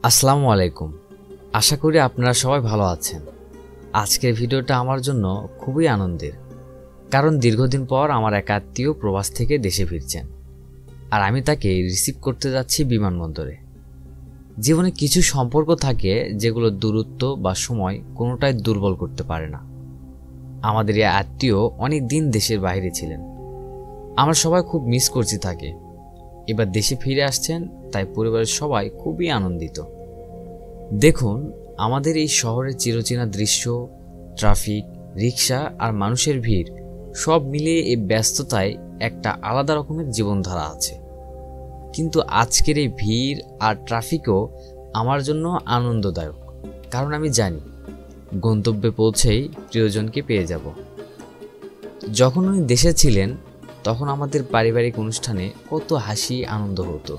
আসসালামু আলাইকুম। আশা করি আপনারা সবাই ভালো আছেন। আজকের ভিডিওটা আমার জন্য খুবই আনন্দের, কারণ দীর্ঘদিন পর আমার এক আত্মীয় প্রবাস থেকে দেশে ফিরছেন, আর আমি তাকে রিসিভ করতে যাচ্ছি বিমানবন্দরে। জীবনে কিছু সম্পর্ক থাকে যেগুলো দূরত্ব বা সময় কোনোটাই দুর্বল করতে পারে না। আমাদের এই আত্মীয় অনেক দিন দেশের বাইরে ছিলেন, আমরা সবাই খুব মিস করছি তাকে। এবার দেশে ফিরে আসছেন, তাই পরিবারের সবাই খুবই আনন্দিত। দেখুন, আমাদের এই শহরের চিরচেনা দৃশ্য, ট্রাফিক, রিক্সা আর মানুষের ভিড় সব মিলিয়ে এই ব্যস্ততায় একটা আলাদা রকমের জীবনধারা আছে। কিন্তু আজকের এই ভিড় আর ট্রাফিকও আমার জন্য আনন্দদায়ক, কারণ আমি জানি গন্তব্যে পৌঁছেই প্রিয়জনকে পেয়ে যাব। যখন উনি দেশে ছিলেন তখন আমাদের পারিবারিক অনুষ্ঠানে কত হাসি আনন্দ হতো।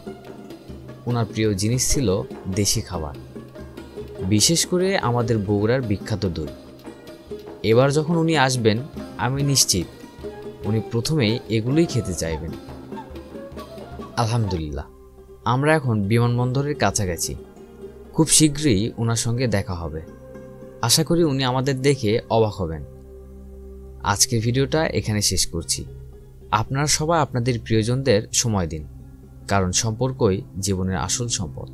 ওনার প্রিয় জিনিস ছিল দেশি খাবার, বিশেষ করে আমাদের বগুড়ার বিখ্যাত দই। এবার যখন উনি আসবেন, আমি নিশ্চিত উনি প্রথমেই এগুলোই খেতে চাইবেন। আলহামদুলিল্লাহ, আমরা এখন বিমানবন্দরের কাছাকাছি। খুব শীঘ্রই ওনার সঙ্গে দেখা হবে। আশা করি উনি আমাদের দেখে অবাক হবেন। আজকের ভিডিওটা এখানে শেষ করছি। আপনারা সবাই আপনাদের প্রিয়জনদের সময় দিন, কারণ সম্পর্কই জীবনের আসল সম্পদ।